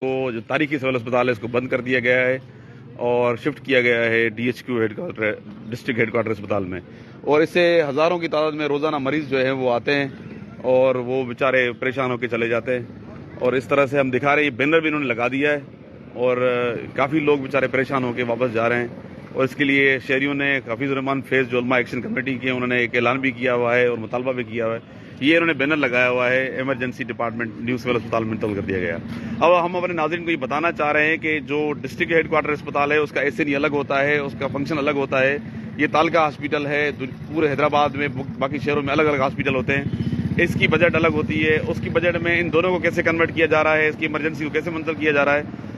को जो तारीखी सिविल अस्पताल है इसको बंद कर दिया गया है और शिफ्ट किया गया है DHQ हेडक्वार्टर डिस्ट्रिक्ट हेडक्वार्टर अस्पताल में। और इससे हज़ारों की तादाद में रोज़ाना मरीज़ जो हैं वो आते हैं और वो बेचारे परेशान होकर चले जाते हैं। और इस तरह से हम दिखा रहे हैं, बैनर भी इन्होंने लगा दिया है और काफ़ी लोग बेचारे परेशान होकर वापस जा रहे हैं। और इसके लिए शहरियों ने हफीज़ुर रहमान फेज़ जो उलमा एक्शन कमेटी की उन्होंने एक ऐलान भी किया हुआ है और मुतालबा भी किया हुआ है। ये इन्होंने बैनर लगाया हुआ है, इमरजेंसी डिपार्टमेंट न्यू सिविल अस्पताल में मुंतकिल कर दिया गया। अब हम अपने नाज़रीन को ये बताना चाह रहे हैं कि जो डिस्ट्रिक्ट हेडक्वार्टर अस्पताल है उसका SNE अलग होता है, उसका फंक्शन अलग होता है। ये तालका हॉस्पिटल है, पूरे हैदराबाद में बाकी शहरों में अलग अलग हॉस्पिटल होते हैं। इसकी बजट अलग होती है, उसकी बजट में इन दोनों को कैसे कन्वर्ट किया जा रहा है, इसकी इमरजेंसी को कैसे मुंतकिल किया जा रहा है,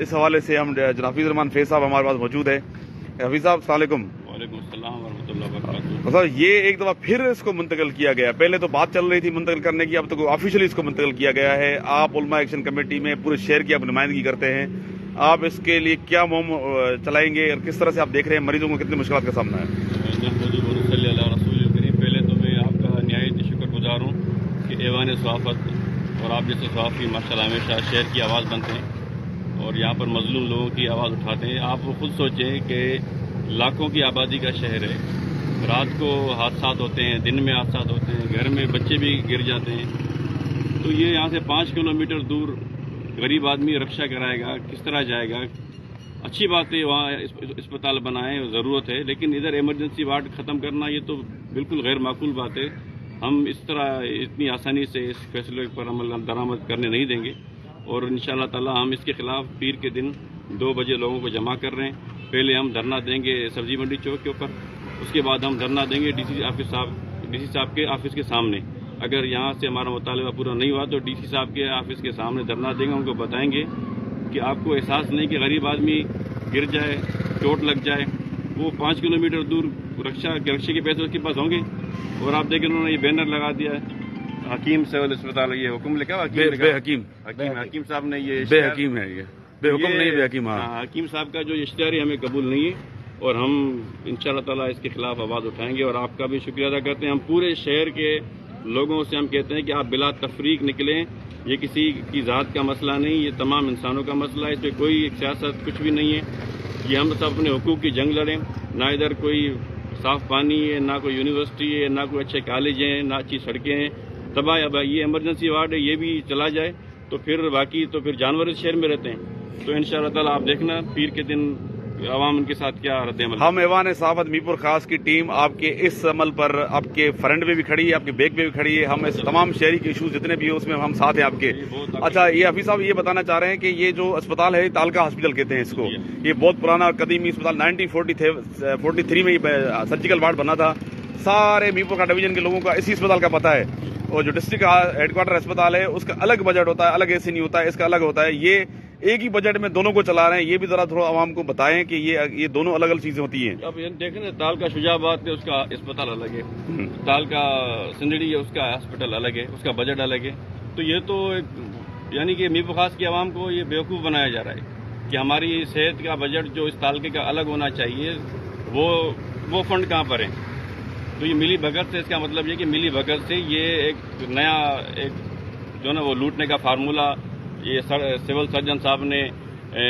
इस हवाले से हम जनाब हफीज़ुर रहमान फैज़ साहब हमारे पास मौजूद है। हफीज़ साहब अस्सलाम वालेकुम। वालेकुम अस्सलाम वरहमतुल्लाहि वबरकातुहू। सर, ये एक दफ़ा फिर इसको मुंतकिल किया गया, पहले तो बात चल रही थी मुंतकिल करने की, अब तो ऑफिशियली इसको मुंतकिल किया गया है। आप उलमा एक्शन कमेटी में पूरे शहर की आप नुमाइंदगी करते हैं, आप इसके लिए क्या मुहिम चलाएंगे और किस तरह से आप देख रहे हैं मरीजों को कितनी मुश्किल का सामना है? पहले तो मैं आपका निहायत शुक्रगुजार हूँ कि ऐवान सहाफ़त और आप जैसे सहाफ़ी माशाअल्लाह हमेशा शहर की आवाज़ बनते हैं और यहाँ पर मजलूम लोगों की आवाज़ उठाते हैं। आप खुद सोचें कि लाखों की आबादी का शहर है, रात को हादसा होते हैं, दिन में हादसा होते हैं, घर में बच्चे भी गिर जाते हैं। तो ये यहाँ से 5 किलोमीटर दूर गरीब आदमी रक्षा कराएगा, किस तरह जाएगा? अच्छी बात है वहाँ अस्पताल बनाएं, ज़रूरत है, लेकिन इधर इमरजेंसी वार्ड ख़त्म करना ये तो बिल्कुल गैर माकूल बात है। हम इस तरह इतनी आसानी से इस फैसले पर अमल दरामद करने नहीं देंगे और इंशाअल्लाह ताला हम इसके खिलाफ पीर के दिन 2 बजे लोगों को जमा कर रहे हैं। पहले हम धरना देंगे सब्जी मंडी चौक के ऊपर, उसके बाद हम धरना देंगे DC साहब के ऑफिस के सामने। अगर यहाँ से हमारा मुतालबा पूरा नहीं हुआ तो DC साहब के ऑफिस के सामने धरना देंगे। उनको बताएंगे कि आपको एहसास नहीं कि गरीब आदमी गिर जाए, चोट लग जाए, वो 5 किलोमीटर दूर रक्षा के पैसे उसके पास होंगे। और आप देखें उन्होंने ये बैनर लगा दिया है, हकीम सिविल अस्पताल, ये हुक्म लिखा हकीम साहब ने ये बेहकीम है, ये बेहुक्म नहीं बेहकीम। हाँ, हकीम साहब का जो इश्तिहार है हमें कबूल नहीं है और हम इंशाअल्लाह ताला इसके खिलाफ आवाज़ उठाएंगे। और आपका भी शुक्रिया अदा करते हैं। हम पूरे शहर के लोगों से हम कहते हैं कि आप बिला तफरीक निकलें। ये किसी की ज़ात का मसला नहीं, ये तमाम इंसानों का मसला है, इसमें कोई सियासत कुछ भी नहीं है। ये हम सब अपने हुकूक की जंग लड़ें। ना इधर कोई साफ पानी है, ना कोई यूनिवर्सिटी है, ना कोई अच्छे कॉलेज हैं, ना अच्छी सड़कें हैं। तबाह अब ये इमरजेंसी वार्ड है, ये भी चला जाए तो फिर बाकी तो फिर जानवर इस शहर में रहते हैं। तो इंशाअल्लाह ताला आप देखना पीर के दिन अवाम उनके साथ क्या रद्द-ए-अमल। हम ऐवान सहाफ़त मीरपुर खास की टीम आपके इस अमल पर आपके फ्रंट में भी खड़ी है, आपके बैक में भी खड़ी है। हम इस तमाम शहरी के इशूज जितने भी है उसमें हम साथ हैं आपके। अच्छा, ये हफीज़ साहब ये बताना चाह रहे हैं कि ये जो अस्पताल है तालका हॉस्पिटल कहते हैं इसको, ये बहुत पुराना और कदीमी अस्पताल 1943 में सर्जिकल वार्ड बना था। सारे मीरपुर का डिवीजन के लोगों का इसी अस्पताल का पता है। और जो डिस्ट्रिक्ट हेडक्वार्टर अस्पताल है उसका अलग बजट होता है, अलग SNE होता है, इसका अलग होता है। ये एक ही बजट में दोनों को चला रहे हैं, ये भी जरा थोड़ा आवाम को बताएं कि ये दोनों अलग अलग चीजें होती हैं। अब ये देखें ना, ताल का शुजाबाद है उसका अस्पताल अलग है, ताल का सिंदड़ी है उसका हॉस्पिटल अलग है, उसका बजट अलग है। तो ये तो यानी कि मीरपुर खास की आवाम को ये बेवकूफ़ बनाया जा रहा है कि हमारी सेहत का बजट जो इस तालके का अलग होना चाहिए, वो फंड कहाँ पर है? तो ये मिली भगत से, इसका मतलब ये कि मिली भगत से ये एक नया जो ना वो लूटने का फार्मूला ये सिविल सर्जन साहब ने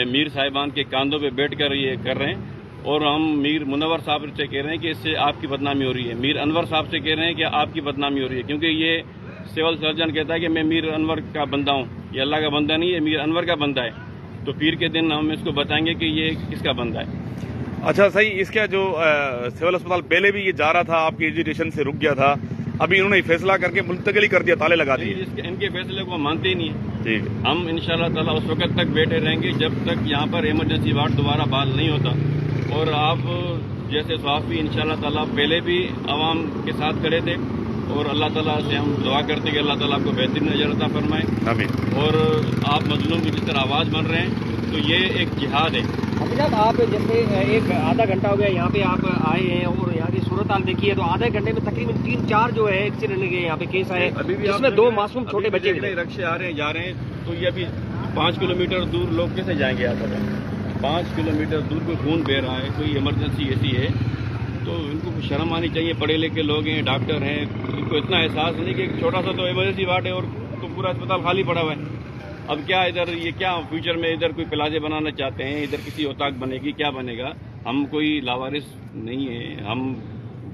मीर साहिबान के कांधों पे बैठकर ये कर रहे हैं। और हम मीर मुनव्वर साहब से कह रहे हैं कि इससे आपकी बदनामी हो रही है। मीर अनवर साहब से कह रहे हैं कि आपकी बदनामी हो रही है, क्योंकि ये सिविल सर्जन कहता है कि मैं मीर अनवर का बंदा हूँ। ये अल्लाह का बंदा नहीं है, मीर अनवर का बंदा है। तो पीर के दिन हम इसको बताएंगे कि ये किसका बंदा है। अच्छा, सही, इसका जो सिविल अस्पताल पहले भी ये जा रहा था, आपकी एजुकेशन से रुक गया था, अभी इन्होंने फैसला करके मुंतकिल ही कर दिया, ताले लगा दिए। इनके फैसले को मानते ही नहीं है। ठीक, हम इंशाअल्लाह ताला उस वक्त तक बैठे रहेंगे जब तक यहाँ पर इमरजेंसी वार्ड दोबारा बहाल नहीं होता। और आप जैसे सहाफ़ी इंशाअल्लाह ताला पहले भी आवाम के साथ खड़े थे और अल्लाह ताला से हम दुआ करते कि अल्लाह ताला आपको बेहतरीन नजर अता फरमाए। आमीन। और आप मजलूम की जिस तरह आवाज़ बन रहे हैं, तो ये एक जिहाद है। अभी साहब, आप जैसे एक आधा घंटा हो गया यहाँ पे आप आए हैं और यहाँ की सूरत हाल देखिए, तो आधे घंटे में तकरीबन 3-4 जो है एक्सीडेंट के यहाँ पे केस आए, जिसमें 2 मासूम छोटे बच्चे रक्षे आ रहे हैं जा रहे हैं। तो ये अभी 5 किलोमीटर दूर लोग कैसे जाएंगे? आप 5 किलोमीटर दूर कोई खून बह रहा है, कोई इमरजेंसी ऐसी है, तो इनको शर्म आनी चाहिए। पढ़े लिखे लोग हैं, डॉक्टर हैं, इनको इतना एहसास नहीं कि छोटा सा तो इमरजेंसी वार्ड है और तो पूरा अस्पताल खाली पड़ा हुआ है। اب کیا ادھر یہ کیا فیوچر میں ادھر کوئی پلازے بنانا چاہتے ہیں، ادھر کسی اوتاق بنے گی، کیا بنے گا؟ ہم کوئی لاوارث نہیں ہیں، ہم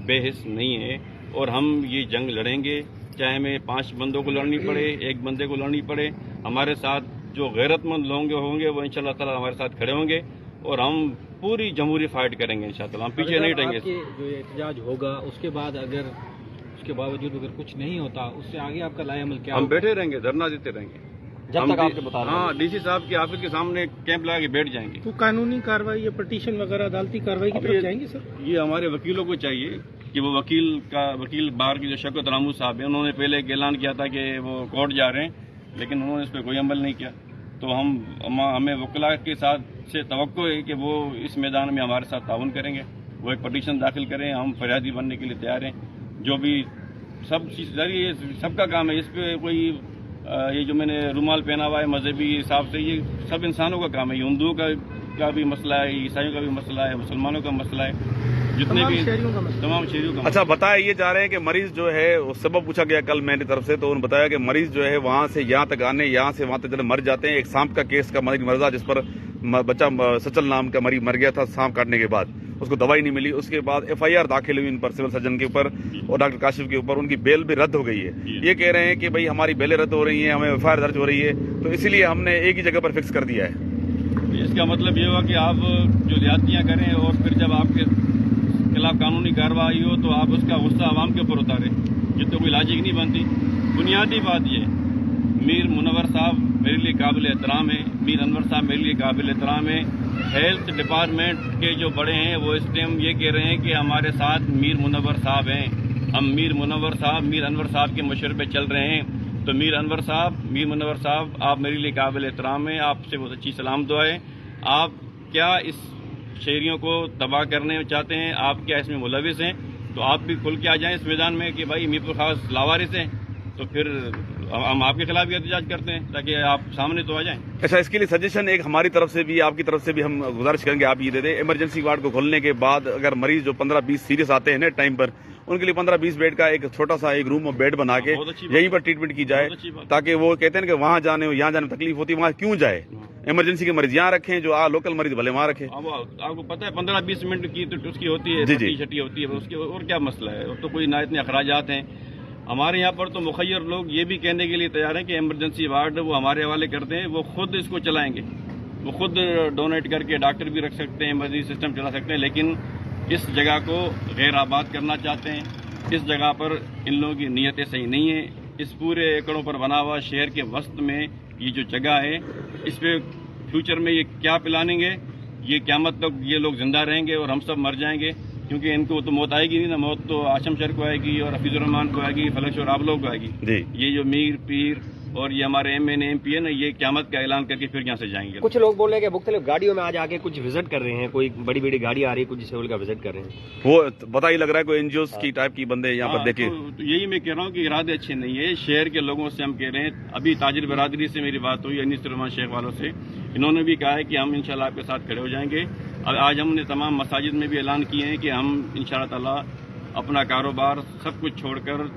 بے حس نہیں ہیں، اور ہم یہ جنگ لڑیں گے، چاہے ہمیں 5 بندوں کو لڑنی پڑے، 1 بندے کو لڑنی پڑے۔ ہمارے ساتھ جو غیرت مند لوگ ہوں گے وہ انشاءاللہ تعالی ہمارے ساتھ کھڑے ہوں گے، اور ہم پوری جمہوری فائٹ کریں گے انشاءاللہ، ہم پیچھے نہیں ہٹیں گے۔ جو یہ احتجاج ہوگا اس کے بعد اگر اس کے باوجود اگر کچھ نہیں ہوتا، اس سے آگے آپ کا لائے عمل کیا ہم ہوگا؟ بیٹھے رہیں گے، دھرنا دیتے رہیں گے جب تک آپ کے بتا رہے ہیں۔ ہاں، ڈی سی صاحب کے آفس کے سامنے کیمپ لگا کے بیٹھ جائیں گے۔ تو قانونی کارروائی یا پٹیشن وغیرہ عدالتی کارروائی کی طرف جائیں گے سر؟ یہ ہمارے وکیلوں کو چاہیے کہ وہ وکیل بار کے جو شوکت رامو صاحب ہیں، انہوں نے پہلے ایک اعلان کیا تھا کہ وہ کورٹ جا رہے ہیں، لیکن انہوں نے اس پہ کوئی عمل نہیں کیا۔ تو ہمیں وکلاء کے ساتھ سے توقع ہے کہ وہ اس میدان میں ہمارے ساتھ تعاون کریں گے، وہ ایک پٹیشن داخل کریں، ہم فریادی بننے کے لیے تیار ہیں۔ جو بھی سب کا کام ہے، اس پہ کوئی یہ جو میں نے رومال پہنا ہوا ہے مذہبی حساب سے، یہ سب انسانوں کا کام ہے، یہ ہندوؤں کا بھی مسئلہ ہے، عیسائیوں کا بھی مسئلہ ہے، مسلمانوں کا مسئلہ ہے، جتنے بھی تمام شہریوں کا۔ اچھا، بتایا یہ جا رہے ہیں کہ مریض جو ہے وہ سبب پوچھا گیا کل میری طرف سے، تو انہوں نے بتایا کہ مریض جو ہے وہاں سے یہاں تک آنے، یہاں سے وہاں تک مر جاتے ہیں۔ ایک سانپ کا کیس کا مریض مرضا جس پر بچہ سچل نام کا مریض مر گیا تھا سانپ کاٹنے کے بعد، اس کو دوائی نہیں ملی، اس کے بعد FIR داخل ہوئی ان پر سول سرجن کے اوپر اور ڈاکٹر کاشف کے اوپر، ان کی بیل بھی رد ہو گئی ہے۔ یہ کہہ رہے ہیں کہ بھائی ہماری بیلیں رد ہو رہی ہیں، ہمیں FIR درج ہو رہی ہے، تو اسی لیے ہم نے ایک ہی جگہ پر فکس کر دیا ہے۔ اس کا مطلب یہ ہوا کہ آپ جو زیادتیاں کریں اور پھر جب آپ کے خلاف قانونی کارروائی ہو تو آپ اس کا غصہ عوام کے اوپر اتاریں، یہ تو کوئی لاجک نہیں بنتی۔ بنیادی بات یہ میر منور صاحب میرے لیے قابل احترام ہے، میر انور صاحب میرے لیے قابل احترام ہے۔ ہیلتھ ڈپارٹمنٹ کے جو بڑے ہیں وہ اس ٹائم یہ کہہ رہے ہیں کہ ہمارے ساتھ میر منور صاحب ہیں، ہم میر انور صاحب کے مشورے پہ چل رہے ہیں۔ تو میر منور صاحب آپ میرے لیے قابل احترام ہیں، آپ سے بہت اچھی سلام دعا ہے۔ آپ کیا اس شہریوں کو تباہ کرنے چاہتے ہیں؟ آپ کیا اس میں ملوث ہیں؟ تو آپ بھی کھل کے آ جائیں اس میدان میں کہ بھائی میر خاص لاوارث ہیں، تو پھر ہم آپ کے خلاف بھی احتجاج کرتے ہیں تاکہ آپ سامنے تو آ جائیں۔ اچھا، اس کے لیے سجیشن ایک ہماری طرف سے بھی آپ کی طرف سے بھی ہم گزارش کریں گے آپ یہ دے دیں، ایمرجنسی وارڈ کو کھولنے کے بعد اگر مریض جو 15-20 سیریس آتے ہیں نا ٹائم پر، ان کے لیے 15-20 بیڈ کا ایک چھوٹا سا ایک روم اور بیڈ بنا کے یہیں پر ٹریٹمنٹ کی جائے، تاکہ وہ کہتے ہیں کہ وہاں جانے یہاں جانے میں تکلیف ہوتی ہے، وہاں کیوں جائے؟ ایمرجنسی کے مریض یہاں رکھیں، جو لوکل مریض بھلے وہاں رکھیں۔ آپ کو پتہ ہے 15-20 منٹ کی تو اس کی ہوتی ہے، چھٹی ہوتی ہے، اس کے اور کیا مسئلہ ہے؟ اور تو کوئی نہ اتنے اخراجات ہیں ہمارے یہاں پر۔ تو مخیر لوگ یہ بھی کہنے کے لیے تیار ہیں کہ ایمرجنسی وارڈ وہ ہمارے حوالے کرتے ہیں، وہ خود اس کو چلائیں گے، وہ خود ڈونیٹ کر کے ڈاکٹر بھی رکھ سکتے ہیں، ایمرجنسی سسٹم چلا سکتے ہیں، لیکن اس جگہ کو غیر آباد کرنا چاہتے ہیں۔ اس جگہ پر ان لوگوں کی نیتیں صحیح نہیں ہیں۔ اس پورے ایکڑوں پر بنا ہوا شہر کے وسط میں یہ جو جگہ ہے، اس پہ فیوچر میں یہ کیا پلاننگ ہے؟ یہ قیامت تک یہ لوگ زندہ رہیں گے اور ہم سب مر جائیں گے، کیونکہ ان کو تو موت آئے گی نہیں نا، موت تو آشم شر کو آئے گی اور حفیظ الرحمان کو آئے گی، فلک شور آپ لوگ کو آئے گی۔ یہ جو میر پیر اور یہ ہمارے MN MP ہے نا، یہ قیامت کا اعلان کر کے پھر یہاں سے جائیں گے۔ کچھ لوگ بول رہے ہیں کہ مختلف گاڑیوں میں آج آ کے کچھ وزٹ کر رہے ہیں، کوئی بڑی بڑی گاڑی آ رہی ہے، کچھ سیول کا وزٹ کر رہے ہیں، وہ پتہ ہی لگ رہا ہے کوئی NGOs کی ٹائپ کی بندے یہاں پر دیکھیں۔ تو یہی میں کہہ رہا ہوں کہ ارادے اچھے نہیں ہے شہر کے لوگوں سے۔ ہم کہہ رہے ہیں، ابھی تاجر برادری سے میری بات ہوئی، انیس الرحمان شیخ والوں سے، انہوں نے بھی کہا ہے کہ ہم انشاءاللہ آپ کے ساتھ کھڑے ہو جائیں گے۔ آج ہم نے تمام مساجد میں بھی اعلان کیے ہیں کہ ہم انشاءاللہ تعالی اپنا کاروبار سب کچھ چھوڑ کر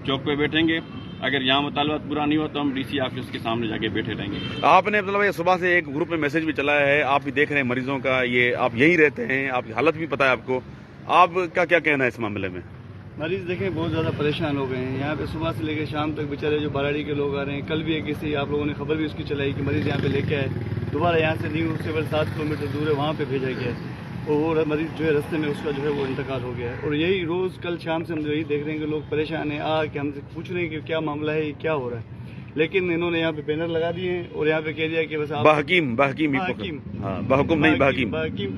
چوک پہ بیٹھیں گے۔ اگر یہاں مطالبات پورا نہیں ہوا تو ہم DC آفس کے سامنے جا کے بیٹھے رہیں گے۔ آپ نے مطلب صبح سے ایک گروپ میں میسج بھی چلایا ہے، آپ بھی دیکھ رہے ہیں مریضوں کا، یہ آپ یہیں رہتے ہیں، آپ کی حالت بھی پتہ ہے آپ کو، آپ کا کیا کہنا ہے اس معاملے میں؟ مریض دیکھیں بہت زیادہ پریشان ہو گئے ہیں یہاں پہ، صبح سے لے کے شام تک بیچارے جو باراڑی کے لوگ آ رہے ہیں۔ کل بھی ایک کسی آپ لوگوں نے خبر بھی اس کی چلائی کہ مریض یہاں پہ لے کے آئے، دوبارہ یہاں سے نیو سیول 7 کلومیٹر دور ہے وہاں پہ بھیجا گیا ہے، اور وہ مریض جو ہے رستے میں اس کا جو ہے وہ انتقال ہو گیا ہے۔ اور یہی روز کل شام سے ہم یہی دیکھ رہے ہیں کہ لوگ پریشان ہیں، آ کے ہم سے پوچھ رہے ہیں کہ کیا معاملہ ہے، یہ کیا ہو رہا ہے، لیکن انہوں نے یہاں پہ بینر لگا دیے ہیں اور یہاں پہ کہہ دیا کہ بس آپ بحکیم کا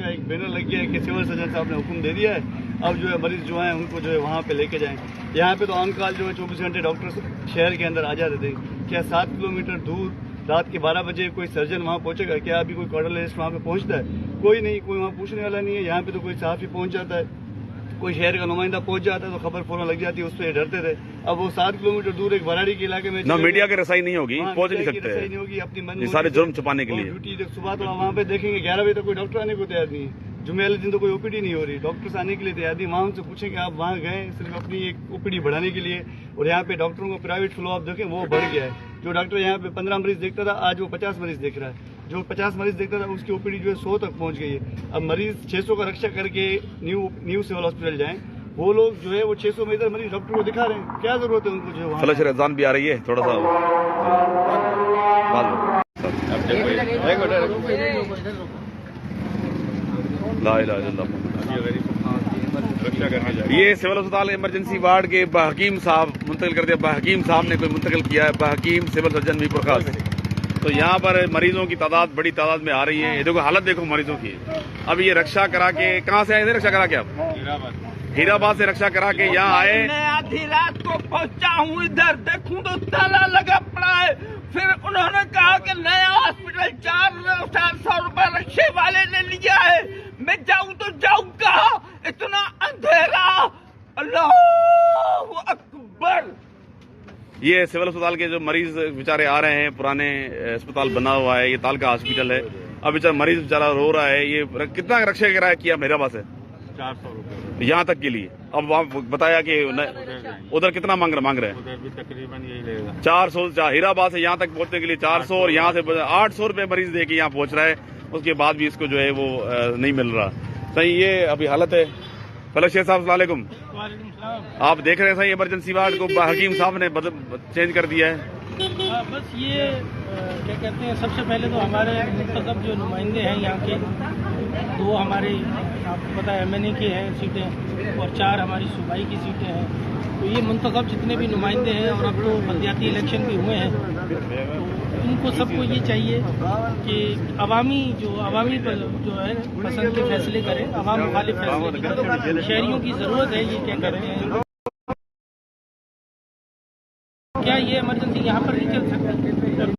ایک بینر لگ گیا ہے کہ سول سرجن صاحب نے حکم دے دیا ہے، اب جو ہے مریض جو ہیں ان کو جو ہے وہاں پہ لے کے جائیں۔ یہاں پہ تو آن کال جو ہے 24 گھنٹے ڈاکٹر شہر کے اندر آ جاتے تھے، کیا 7 کلومیٹر دور رات کے 12 بجے کوئی سرجن وہاں پہنچے گا؟ کیا ابھی کوئی کارڈیالوجسٹ وہاں پہ پہنچتا ہے؟ کوئی نہیں، کوئی وہاں پوچھنے والا نہیں ہے۔ یہاں پہ تو کوئی صحافی پہنچ جاتا ہے، کوئی شہر کا نمائندہ پہنچ جاتا ہے تو خبر فوراً لگ جاتی ہے، اس پہ ڈرتے تھے۔ اب وہ 7 کلومیٹر دور ایک براڑی کے علاقے میں میڈیا کی رسائی نہیں ہوگی، پہنچ نہیں سکتے، نہیں ہوگی اپنی یہ سارے جرم چھپانے کے لیے ڈیوٹی صبح تو وہاں پہ دیکھیں گے 11 بجے تک کوئی ڈاکٹر آنے کو تیار نہیں ہے، جمعے والے دن تو کوئی OPD نہیں ہو رہی، ڈاکٹرس آنے کے لیے تیار نہیں۔ وہاں ان سے پوچھیں کہ آپ وہاں گئے صرف اپنی ایک OPD بڑھانے کے لیے، اور یہاں پہ ڈاکٹروں کو پرائیویٹ فلو آپ دیکھیں وہ بڑھ گیا ہے۔ जो डॉक्टर यहाँ पे 15 मरीज देखता था, आज वो 50 मरीज देख रहा है। जो 50 मरीज देखता था उसकी ओपीडी जो है 100 तक पहुँच गई है। अब मरीज 600 का रक्षा करके न्यू सिविल हॉस्पिटल जाएं, वो लोग जो है वो 600 में इधर मरीज डॉक्टर को दिखा रहे हैं, क्या जरूरत है उनको जो है वहाँ। फलक रमजान भी आ रही है, थोड़ा सा ये सिविल अस्पताल इमरजेंसी वार्ड के बहकीम साहब मुंतकिल कर दिया। बहकीम साहब ने कोई मुंतकिल किया है, बहकीम सिविल सर्जन मीरपुर खास। तो यहाँ पर मरीजों की तादाद बड़ी तादाद में आ रही है। ये देखो हालत देखो मरीजों की। अब ये रक्षा करा के, कहाँ से आए थे रक्षा करा के? आप हीराबाद से रक्षा करा के यहाँ आए। मैं आधी रात को पहुंचा हूँ इधर, देखूं तो ताला लगा पड़ा है। फिर उन्होंने कहा कि नया हॉस्पिटल 400 रुपए रक्षे वाले ने लिया है। मैं जाऊं तो जाऊं कहाँ, इतना अंधेरा। अल्लाह अकबर। ये सिविल अस्पताल के जो मरीज बेचारे आ रहे हैं, पुराने अस्पताल बना हुआ है, ये तालका हॉस्पिटल है। अब बेचारा मरीज बेचारा रो रहा है। ये कितना रक्षा किराया किया हीराबाद से? 400 रुपये यहाँ तक के लिए। अब वहाँ बताया कि उधर कितना मांग रहे हैं? उधर भी तकरीबन यही लेगा 400। हीराबाद से यहाँ तक पहुँचने के लिए 400 और यहाँ से 800 रुपए मरीज दे के यहाँ पहुँच रहा है। उसके बाद भी इसको जो है वो नहीं मिल रहा। सही ये अभी हालत है। फलक शेख साहब अस्सलाम वालेकुम। आप देख रहे हैं सही इमरजेंसी वार्ड को हकीम साहब ने चेंज कर दिया है। बस ये क्या कहते हैं, सबसे पहले तो हमारे मुंतखब जो नुमाइंदे हैं यहाँ के, 2 हमारे आपको पता है MNA के हैं सीटें और 4 हमारी सूबाई की सीटें हैं। तो ये मुंतखब जितने भी नुमाइंदे हैं, और अब तो बलदियाती इलेक्शन भी हुए हैं, तो इनको सबको ये चाहिए कि अवामी जो है पसंद के फैसले करें, अवाम मुखालिफ फैसले नहीं करें। शहरियों की ज़रूरत है ये क्या कहते हैं, क्या ये इमरजेंसी यहाँ पर नहीं चल सकती।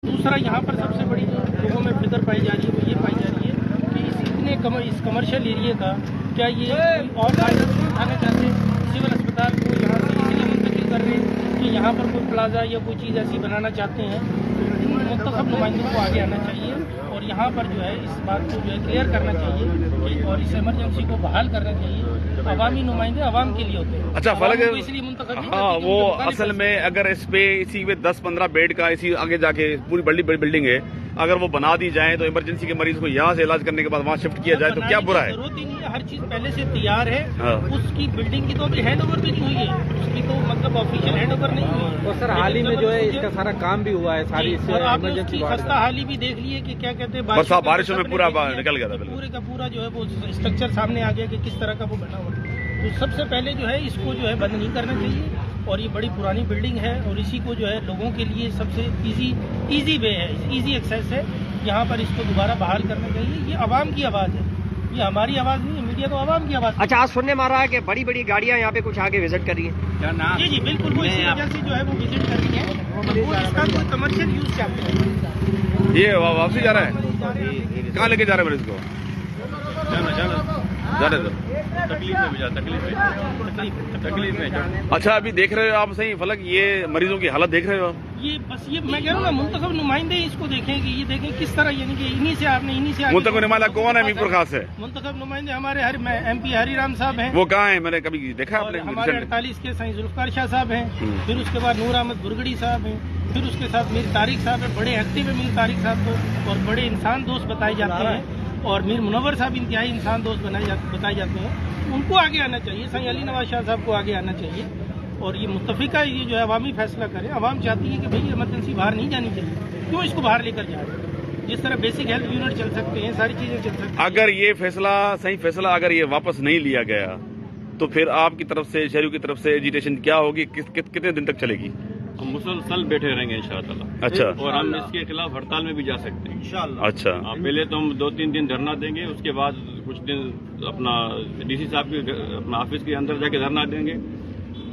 दूसरा यहाँ पर सबसे बड़ी लोगों में फिक्र पाई जा रही है वो ये पाई जा रही है कि इस कमर्शियल एरिया का क्या ये और फायदा उठाना चाहते हैं, सिविल अस्पताल को यहाँ से इसलिए मुंतकिल कर रहे हैं कि यहाँ पर कोई प्लाजा या कोई चीज़ ऐसी बनाना चाहते हैं। मुंतखब नुमाइंदों को आगे आना चाहिए और यहाँ पर जो है इस बात को जो है क्लियर करना चाहिए और इस इमरजेंसी को बहाल करना चाहिए। अवामी नुमाइंदे अवाम के लिए होते हैं। अच्छा फलक, इसलिए मुंतखब हाँ वो असल में अगर इस पे इसी में 10-15 बेड का इसी आगे जाके पूरी बड़ी बिल्डिंग है, अगर वो बना दी जाए तो इमरजेंसी के मरीज को यहाँ से इलाज करने के बाद वहाँ शिफ्ट किया जाए तो क्या बुरा है? जरूरत ही नहीं है, हर चीज पहले से तैयार है। हाँ। उसकी बिल्डिंग की तो अभी हैंड ओवर भी नहीं हुई है, उसकी तो मतलब ऑफिशियल हैंड ओवर नहीं हुई है। और सर हाल ही में जो है इसका सारा काम भी हुआ है, सारी और आपने उसकी खस्ता हाली भी देख ली है कि क्या कहते हैं, बारिशों में पूरा निकल गया था। पूरे का पूरा जो है वो स्ट्रक्चर सामने आ गया कि किस तरह का वो बना हुआ है। तो सबसे पहले जो है इसको जो है बंद नहीं करना चाहिए, और ये बड़ी पुरानी बिल्डिंग है और इसी को जो है लोगों के लिए सबसे इजी वे है, इजी एक्सेस है, यहाँ पर इसको दोबारा बहाल करना चाहिए। ये आवाम की आवाज़ है, ये हमारी आवाज़ नहीं है, मीडिया तो आवाम की आवाज़। अच्छा, आज सुनने में आ रहा है कि बड़ी बड़ी गाड़ियाँ यहाँ पे कुछ आगे विजिट कर रही हैं। जी जी बिल्कुल, वो इसी वजह से जो है वो विजिट कर रही है, वो इसका कोई कमर्शियल यूज चाहते हैं। ये वापसी जा रहा है, कहाँ लेके जा रहे हैं मरीज को? जाने दो, तकलीफ में। अच्छा अभी देख रहे हो आप सही फलक, ये मरीजों की हालत देख रहे हो? ये बस ये मैं कह रहा हूँ ना, मुंतखब नुमाइंदे इसको देखें कि ये देखें किस तरह, यानी कि इन्हीं से मुंतखब नुमाइंदा कौन है मीरपुर खास से? मुंतखब नुमाइंदे हमारे MP हरीराम साहब हैं। वो कहाँ है, मैंने कभी देखा और आपने? हमारे 48 के सही जुल्फकार शाह साहब हैं, फिर उसके बाद नूर अहमद बुरगड़ी साहब हैं, फिर उसके साथ मीर तारिक साहब है। बड़े एक्टिव है मीर तारिक साहब को, और बड़े इंसान दोस्त बताए जाते हैं, और मीर मुनव्वर साहब इंतहाई इंसान दोस्त बताए जाते हैं। उनको आगे आना चाहिए, सही अली नवाज शाह साहब को आगे आना चाहिए, और ये मुत्तफिका ये जो है अवामी फैसला करें। अवाम चाहती है कि भाई इमरजेंसी बाहर नहीं जानी चाहिए, क्यों इसको बाहर लेकर जा रहे हैं? जिस तरह बेसिक हेल्थ यूनिट चल सकते हैं, सारी चीजें चल सकती हैं। अगर ये फैसला सही फैसला अगर ये वापस नहीं लिया गया तो फिर आपकी तरफ से, शहरियों की तरफ से एजिटेशन क्या होगी, कितने दिन तक चलेगी? हम मुसलसल बैठे रहेंगे इंशाअल्लाह। अच्छा, और हम इसके खिलाफ हड़ताल में भी जा सकते हैं इंशाअल्लाह। अच्छा, पहले तो हम 2-3 दिन धरना देंगे, उसके बाद कुछ दिन अपना DC साहब के अपना ऑफिस के अंदर जाके धरना देंगे।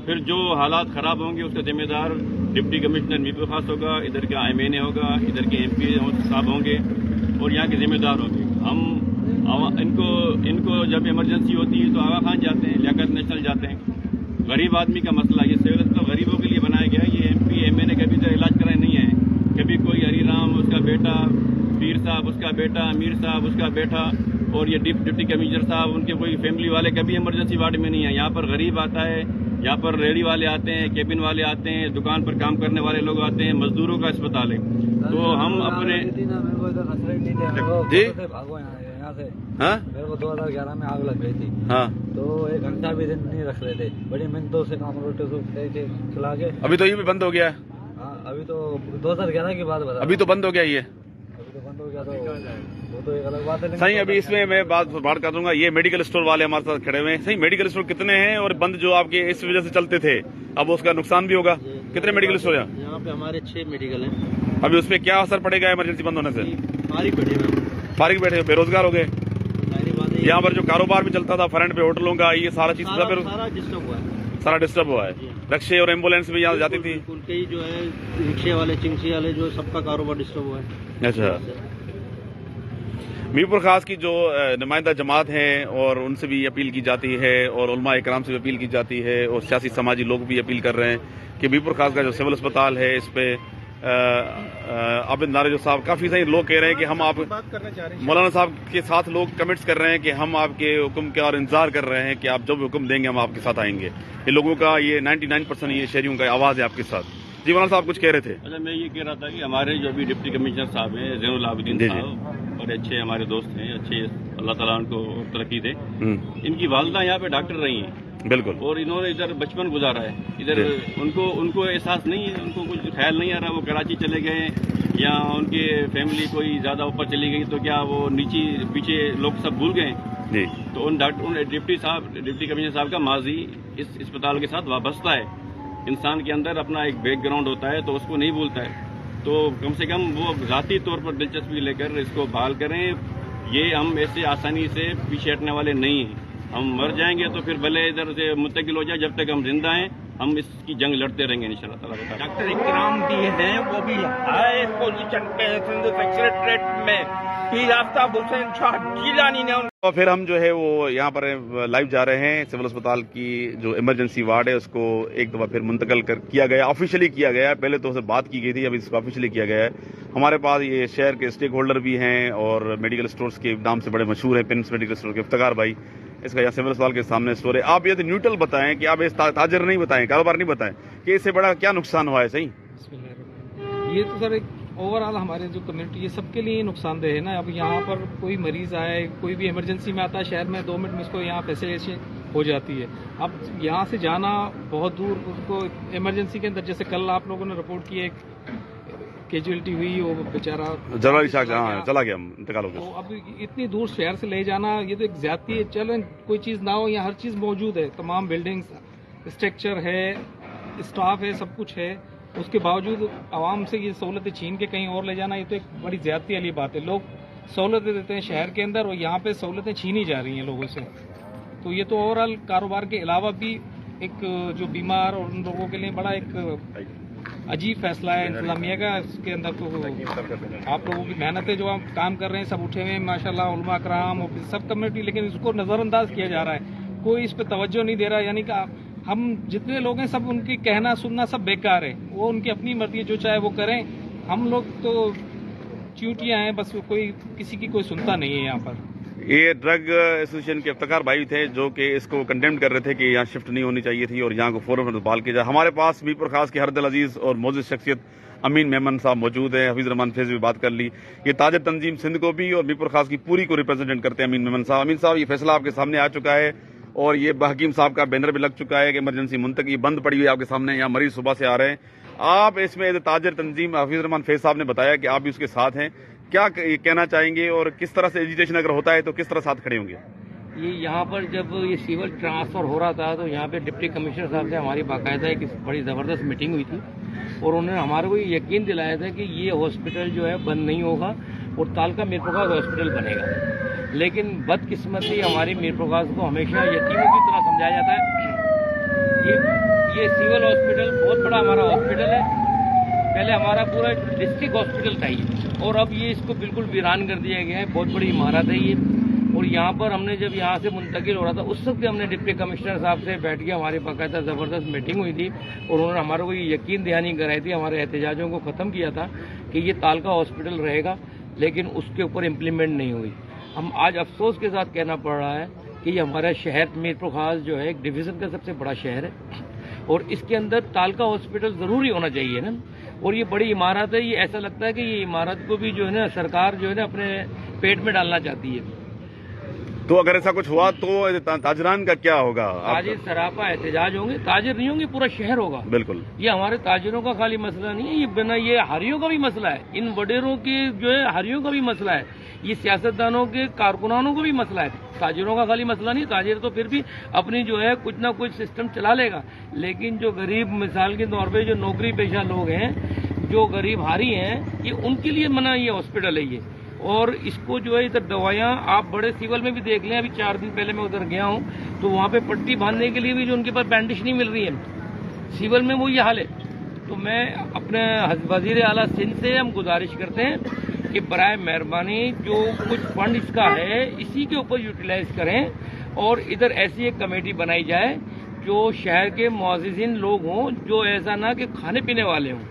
फिर जो हालात खराब होंगे उसका जिम्मेदार डिप्टी कमिश्नर मीरपुर खास होगा, इधर का MNA होगा, इधर के MP साहब होंगे, और यहाँ के जिम्मेदार होंगे। हम इनको जब इमरजेंसी होती है तो आगा खान जाते हैं, लियाकत नेशनल जाते हैं। गरीब आदमी का मसला, ये सिविल अस्पताल गरीबों के लिए बनाया गया है। ये MP MNA कभी तो इलाज कराए नहीं है, कभी कोई हरीराम उसका बेटा, पीर साहब उसका बेटा, मीर साहब उसका बेटा, और ये डिप्टी कमिश्नर साहब उनके कोई फैमिली वाले कभी इमरजेंसी वार्ड में नहीं है। यहाँ पर गरीब आता है, यहाँ पर रेडी वाले आते हैं, केबिन वाले आते हैं, दुकान पर काम करने वाले लोग आते हैं, मजदूरों का अस्पताल है। तो हम अपने जी यहाँ से हाँ मेरे को 2011 में आग लग गई थी। हाँ तो 1 घंटा भी दिन नहीं रख रहे थे, बड़ी मिन्नतों से काम रोटे से चला के। अभी तो ये भी बंद हो गया है। हाँ अभी तो 2011 की बात बता। अभी तो बंद हो गया ये। अभी तो बंद हो गया, तो वो तो एक अलग बात है। सही, अभी इसमें मैं बात कर दूंगा। ये मेडिकल स्टोर वाले हमारे साथ खड़े हुए हैं। सही, मेडिकल स्टोर कितने हैं और बंद जो आपके इस वजह से चलते थे, अब उसका नुकसान भी होगा? कितने मेडिकल स्टोर हैं यहाँ पे? हमारे 6 मेडिकल हैं। अभी उसपे क्या असर पड़ेगा इमरजेंसी बंद होने से? फारिग बैठे, बेरोजगार हो गए। यहाँ पर जो कारोबार भी चलता था फ्रंट पे होटलों का, ये सारा चीज सारा डिस्टर्ब हुआ है। सारा डिस्टर्ब हुआ है। रिक्शे और एम्बुलेंस भी यहाँ जाती थी। उनके ही जो है रिक्शे वाले, चिंगसी वाले, जो सबका कारोबार डिस्टर्ब हुआ है। अच्छा, मीरपुर खास की जो नुमाइंदा जमात हैं और उनसे भी अपील की जाती है और उलमा इकराम से भी अपील की जाती है और सियासी समाजी लोग भी अपील कर रहे हैं कि मीरपुर खास का जो सिविल अस्पताल है इस पे आबिद नारे जो साहब, काफी सारे लोग कह रहे हैं कि हम आप मौलाना साहब के साथ लोग कमेंट्स कर रहे हैं कि हम आपके हुक्म का और इंतजार कर रहे हैं कि आप जब हुक्म देंगे हम आपके साथ आएंगे। ये लोगों का, ये 99% ये शहरियों का आवाज है आपके साथ। जी मौलाना साहब कुछ कह रहे थे। अच्छा, मैं ये कह रहा था कि हमारे जो अभी डिप्टी कमिश्नर साहब हैं ज़ैनुल आबिदीन साहब, और अच्छे हमारे दोस्त हैं, अच्छे, अल्लाह ताला उनको तरक्की दे। इनकी वालदा यहाँ पे डॉक्टर रही हैं बिल्कुल, और इन्होंने इधर बचपन गुजारा है। इधर उनको एहसास नहीं है, उनको कुछ ख्याल नहीं आ रहा वो कराची चले गए या उनके फैमिली कोई ज्यादा ऊपर चली गई तो क्या वो नीचे पीछे लोग सब भूल गए जी। तो उन डिप्टी कमिश्नर साहब का माजी इस अस्पताल के साथ वाबस्ता है। इंसान के अंदर अपना एक बैकग्राउंड होता है तो उसको नहीं भूलता है, तो कम से कम वो ذاتی तौर पर दिलचस्पी लेकर इसको बहाल करें। ये हम ऐसे आसानी से पीछे हटने वाले नहीं हैं। हम मर जाएंगे तो फिर भले इधर से मुंतकिल हो जाए, जब तक हम जिंदा हैं हम इसकी जंग लड़ते रहेंगे इंशाअल्लाह ताला। डॉक्टर इकराम भी हैं, वो भी हाई पोजीशन पे सिंध सेक्रेटरीट में। पीर आफ्ताब हुसैन शाह जिलानी ने और फिर हम जो है वो यहाँ पर लाइव जा रहे हैं। सिविल अस्पताल की जो इमरजेंसी वार्ड है उसको एक दफा फिर मुंतकिल किया गया, ऑफिशियली किया गया है। पहले तो उससे बात की गई थी, अभी इसको ऑफिशियली किया गया है। हमारे पास ये शहर के स्टेक होल्डर भी हैं और मेडिकल स्टोर्स के नाम से बड़े मशहूर हैं, प्रिंस मेडिकल स्टोर के इफ्तिखार भाई, इसका यहाँ सिविल अस्पताल के सामने स्टोर है। आप ये तो न्यूट्रल बताएं कि आप इस ताजर नहीं बताएं, कारोबार नहीं बताएं कि इससे बड़ा क्या नुकसान हुआ है। सही, ये तो सर एक ओवरऑल हमारे जो कम्युनिटी, ये सबके लिए नुकसानदेह है ना। अब यहाँ पर कोई मरीज आए, कोई भी इमरजेंसी में आता है शहर में, 2 मिनट में उसको यहाँ फैसिलिटी हो जाती है। अब यहाँ से जाना बहुत दूर, उसको इमरजेंसी के अंदर, जैसे कल आप लोगों ने रिपोर्ट की एक कैजुअलिटी हुई, वो बेचारा जवारी शाह चला गया, इंतकाल हो गया। तो अब इतनी दूर शहर से ले जाना, ये तो एक ज्यादती है। चलो कोई चीज़ ना हो, यहाँ हर चीज़ मौजूद है, तमाम बिल्डिंग्स, स्ट्रक्चर है, स्टाफ है, सब कुछ है। उसके बावजूद आवाम से ये सहूलतें छीन के कहीं और ले जाना, ये तो एक बड़ी ज्यादती वाली बात है। लोग सहूलतें देते हैं शहर के अंदर और यहाँ पे सहूलतें छीनी जा रही हैं लोगों से। तो ये तो ओवरऑल कारोबार के अलावा भी एक जो बीमार और उन लोगों के लिए बड़ा एक अजीब फैसला है इंतजामिया का। इसके अंदर तो आप लोगों की मेहनत है, जो आप काम कर रहे हैं, सब उठे हुए हैं माशाल्लाह, उलमा कराम और सब कम्युनिटी, लेकिन इसको नज़रअंदाज किया जा रहा है, कोई इस पर तवज्जो नहीं दे रहा। यानी कि हम जितने लोग हैं सब उनकी कहना सुनना सब बेकार है, वो उनकी अपनी मर्जी, जो चाहे वो करें। हम लोग तो च्यूटियां हैं, बस कोई किसी की कोई सुनता नहीं है यहाँ पर। ये ड्रग एसोसिएशन के इफ्तिखार भाई थे जो कि इसको कंडेम कर रहे थे कि यहाँ शिफ्ट नहीं होनी चाहिए थी और यहाँ को फौरन बहाल किया जाए। हमारे पास मीरपुर खास के हरदिल अजीज और मौजूद शख्सियत अमीन मेमन साहब मौजूद हैं। हफीज रहमान फैज भी बात कर ली। ये ताजर तंजीम सिंध को भी और मीरपुर खास की पूरी को रिप्रेजेंट करते हैं अमीन मेमन साहब। अमीन साहब, ये फैसला आपके सामने आ चुका है और ये हकीम साहब का बैनर भी लग चुका है कि इमरजेंसी मुंतकी बंद पड़ी हुई है आपके सामने, यहाँ मरीज सुबह से आ रहे हैं। आप इसमें ताजर तंजीम हफीज रहमान फैज साहब ने बताया कि आप भी उसके साथ हैं, क्या कहना चाहेंगे और किस तरह से एजिटेशन अगर होता है तो किस तरह साथ खड़े होंगे? ये यहाँ पर जब ये सिविल ट्रांसफर हो रहा था तो यहाँ पे डिप्टी कमिश्नर साहब से हमारी बाकायदा एक बड़ी ज़बरदस्त मीटिंग हुई थी और उन्होंने हमारे को ये यकीन दिलाया था कि ये हॉस्पिटल जो है बंद नहीं होगा और तालका मीरपुरखास हॉस्पिटल बनेगा। लेकिन बदकिस्मती हमारी मीरपुरखास को हमेशा यतीमों की तरह समझाया जाता है। ये सिविल हॉस्पिटल बहुत बड़ा हमारा हॉस्पिटल है, पहले हमारा पूरा डिस्ट्रिक्ट हॉस्पिटल था ये, और अब ये इसको बिल्कुल वीरान कर दिया गया है। बहुत बड़ी इमारत है ये, और यहाँ पर हमने जब यहाँ से मुंतकिल हो रहा था उस वक्त हमने डिप्टी कमिश्नर साहब से बैठ के हमारी बाकायदा ज़बरदस्त मीटिंग हुई थी और उन्होंने हमारे को ये यकीन दहानी कराई थी, हमारे एहतजाजों को ख़त्म किया था कि ये तालका हॉस्पिटल रहेगा, लेकिन उसके ऊपर इम्प्लीमेंट नहीं हुई। हम आज अफसोस के साथ कहना पड़ रहा है कि ये हमारा शहर मीरपुरखास जो है एक डिवीज़न का सबसे बड़ा शहर है اور اس کے اندر تالکا ہاسپٹل ضروری ہونا چاہیے نا. اور یہ بڑی عمارت ہے, یہ ایسا لگتا ہے کہ یہ عمارت کو بھی جو ہے نا سرکار جو ہے نا اپنے پیٹ میں ڈالنا چاہتی ہے. تو اگر ایسا کچھ ہوا تو تاجران کا کیا ہوگا؟ تاجر سراپا احتجاج ہوں گے, تاجر نہیں ہوں گے, پورا شہر ہوگا. بالکل, یہ ہمارے تاجروں کا خالی مسئلہ نہیں ہے, یہ بنا یہ ہاریوں کا بھی مسئلہ ہے, ان وڈیروں کے جو ہے ہاریوں کا بھی مسئلہ ہے, یہ سیاستدانوں کے کارکنانوں کو بھی مسئلہ ہے. تاجروں کا خالی مسئلہ نہیں, تاجر تو پھر بھی اپنی جو ہے کچھ نہ کچھ سسٹم چلا لے گا, لیکن جو غریب مثال کے طور پہ جو نوکری پیشہ لوگ ہیں, جو غریب ہاری ہیں, یہ ان کے لیے منع یہ ہاسپٹل ہے یہ. اور اس کو جو ہے ادھر دوائیاں آپ بڑے سیول میں بھی دیکھ لیں, ابھی 4 دن پہلے میں ادھر گیا ہوں تو وہاں پہ پٹی باندھنے کے لیے بھی جو ان کے پاس بینڈیج نہیں مل رہی ہے, سیول میں وہ یہ حال ہے. تو میں اپنے وزیر اعلیٰ سندھ سے ہم گزارش کرتے ہیں کہ برائے مہربانی جو کچھ فنڈ اس کا ہے اسی کے اوپر یوٹیلائز کریں, اور ادھر ایسی ایک کمیٹی بنائی جائے جو شہر کے معززین لوگ ہوں, جو ایسا نہ کہ کھانے پینے والے ہوں.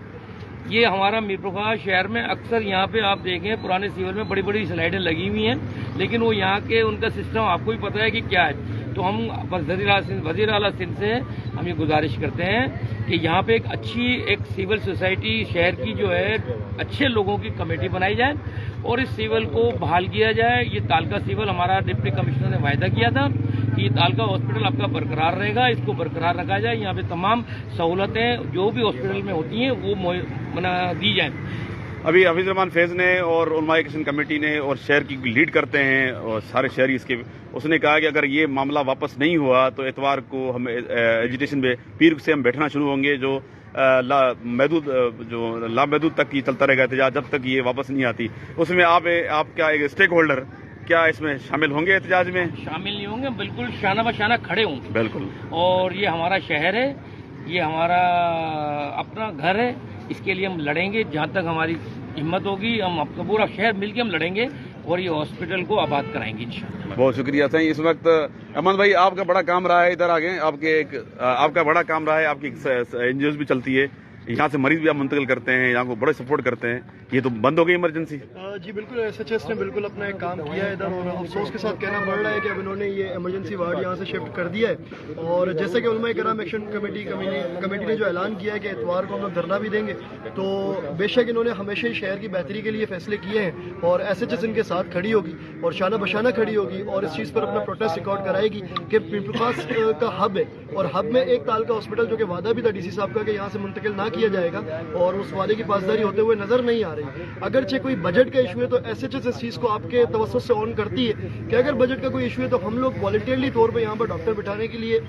یہ ہمارا میرپورخاص شہر میں اکثر یہاں پہ آپ دیکھیں پرانے سیول میں بڑی بڑی سلائڈیں لگی ہوئی ہیں, لیکن وہ یہاں کے ان کا سسٹم آپ کو بھی پتہ ہے کہ کیا ہے. تو ہم وزیر اعلیٰ سندھ سے ہم یہ گزارش کرتے ہیں کہ یہاں پہ ایک سول سوسائٹی شہر کی جو ہے اچھے لوگوں کی کمیٹی بنائی جائے اور اس سیول کو بحال کیا جائے. یہ تالکا سیول ہمارا ڈپٹی کمشنر نے وعدہ کیا تھا کہ یہ تالکا ہاسپٹل آپ کا برقرار رہے گا, اس کو برقرار رکھا جائے. یہاں پہ تمام سہولتیں جو بھی ہاسپٹل میں ہوتی ہیں وہ دی جائیں. ابھی حفیظ الرحمان فیض نے اور علماء ایکشن کمیٹی نے اور شہر کی لیڈ کرتے ہیں اور سارے شہری اس نے کہا کہ اگر یہ معاملہ واپس نہیں ہوا تو اتوار کو ہم ایجیٹیشن میں پیر سے ہم بیٹھنا شروع ہوں گے, جو لامحدود تک یہ چلتا رہے گا احتجاج جب تک یہ واپس نہیں آتی. اس میں آپ کیا ایک اسٹیک ہولڈر کیا اس میں شامل ہوں گے؟ احتجاج میں شامل نہیں ہوں گے, بالکل شانہ بشانہ کھڑے ہوں گے. بالکل, اور یہ ہمارا شہر ہے, یہ ہمارا اپنا گھر ہے, اس کے لیے ہم لڑیں گے جہاں تک ہماری ہمت ہوگی. ہم اپنا پورا شہر مل کے ہم لڑیں گے اور یہ ہاسپٹل کو آباد کرائیں گے انشاءاللہ. بہت شکریہ سہی. اس وقت امان بھائی آپ کا بڑا کام رہا ہے, ادھر آگے آپ کا بڑا کام رہا ہے, آپ کی این جی اوز بھی چلتی ہے, یہاں سے مریض بھی آپ منتقل کرتے ہیں, یہاں کو بڑے سپورٹ کرتے ہیں. یہ تو بند ہو گئی ایمرجنسی؟ جی بالکل, ایس ایچ ایس نے بالکل اپنا ایک کام کیا ہے ادھر, اور افسوس کے ساتھ کہنا پڑ رہا ہے کہ اب انہوں نے یہ ایمرجنسی وارڈ یہاں سے شفٹ کر دیا ہے. اور جیسے کہ علماء کرام ایکشن کمیٹی نے جو اعلان کیا ہے کہ اتوار کو ہم لوگ دھرنا بھی دیں گے, تو بے شک انہوں نے ہمیشہ ہی شہر کی بہتری کے لیے فیصلے کیے ہیں اور ایس ایچ ایس ان کے ساتھ کھڑی ہوگی اور شانہ بشانہ کھڑی ہوگی اور اس چیز پر اپنا پروٹیسٹ ریکارڈ کرائے گی کہ پیپلپاس کا ہب ہے اور ہب میں ایک تالکا ہاسپٹل جو کہ وعدہ بھی تھا ڈی سی صاحب کا کہ یہاں سے منتقل نہ کیا جائے گا, اور اس وعدے کی پاسداری ہوتے ہوئے نظر نہیں آ رہی. اگرچہ کوئی بجٹ کا ایشو ہے تو ایس ایچ ایس اس چیز کو آپ کے توسط سے آن کرتی ہے کہ اگر بجٹ کا کوئی ایشو ہے تو ہم لوگ والنٹیئرلی طور پہ یہاں پر ڈاکٹر بٹھانے کے لیے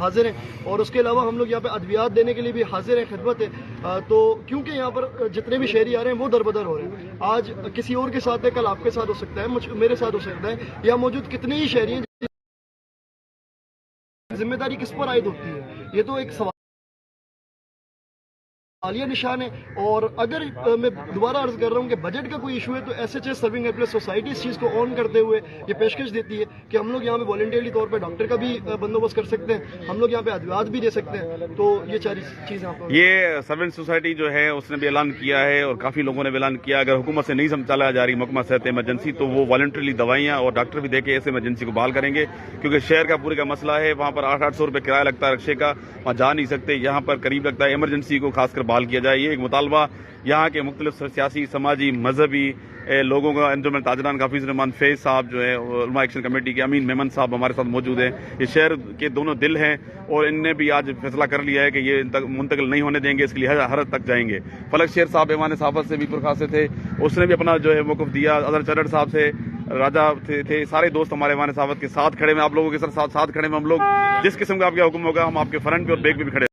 حاضر ہیں, اور اس کے علاوہ ہم لوگ یہاں پہ ادویات دینے کے لیے بھی حاضر ہیں, خدمت ہے. تو کیونکہ یہاں پر جتنے بھی شہری آ رہے ہیں وہ دربدر ہو رہے ہیں. آج کسی اور کے ساتھ ہے, کل آپ کے ساتھ ہو سکتا ہے, میرے ساتھ ہو سکتا ہے. یہاں موجود کتنے ہی شہری ہیں, ذمہ داری کس پر عائد ہوتی ہے؟ یہ تو ایک سوالیہ نشان ہے. اور اگر میں دوبارہ عرض کر رہا ہوں کہ بجٹ کا کوئی ایشو ہے تو S H S serving helpless society اس چیز کو آن کرتے ہوئے یہ پیشکش دیتی ہے کہ ہم لوگ یہاں پہ والنٹیئرلی طور پہ ڈاکٹر کا بھی بندوبست کر سکتے ہیں, ہم لوگ یہاں پہ ادویات بھی دے سکتے ہیں. تو یہ ساری چیزیں یہ سرونٹ سوسائٹی جو ہے اس نے بھی اعلان کیا ہے اور کافی لوگوں نے بھی اعلان کیا اگر حکومت سے نہیں سنبھالا جا رہی محکمہ صحت ایمرجنسی تو وہ والنٹریلی دوائیاں اور ڈاکٹر بھی دے کے اس ایمرجنسی کو بحال کریں گے, کیونکہ شہر کا پورے کا مسئلہ ہے. وہاں پر 800 روپے کرایہ لگتا ہے رکشے کا, وہاں جا نہیں سکتے, یہاں پر قریب لگتا ہے. ایمرجنسی کو خاص کر بحال کیا جائے, یہ ایک مطالبہ یہاں کے مختلف سیاسی, سماجی, مذہبی لوگوں کا. انجمن تاجران کا حفیظ الرحمان فیض صاحب جو ہے, علماء ایکشن کمیٹی کے امین میمن صاحب ہمارے ساتھ موجود ہیں. یہ شہر کے دونوں دل ہیں اور ان نے بھی آج فیصلہ کر لیا ہے کہ یہ منتقل نہیں ہونے دیں گے, اس کے لیے ہر حد تک جائیں گے. فلک شیر صاحب ایوان صحافت سے بھی پرخاص سے تھے, اس نے بھی اپنا جو ہے موقف دیا. اظہر چرڑ صاحب سے, راجہ تھے, سارے دوست ہمارے ایوان صحافت کے ساتھ کھڑے ہیں. آپ لوگوں کے ساتھ کھڑے ہیں. ہم لوگ جس قسم کا آپ کا حکم ہوگا ہم آپ کے فرنٹ پہ اور بیک پہ بھی کھڑے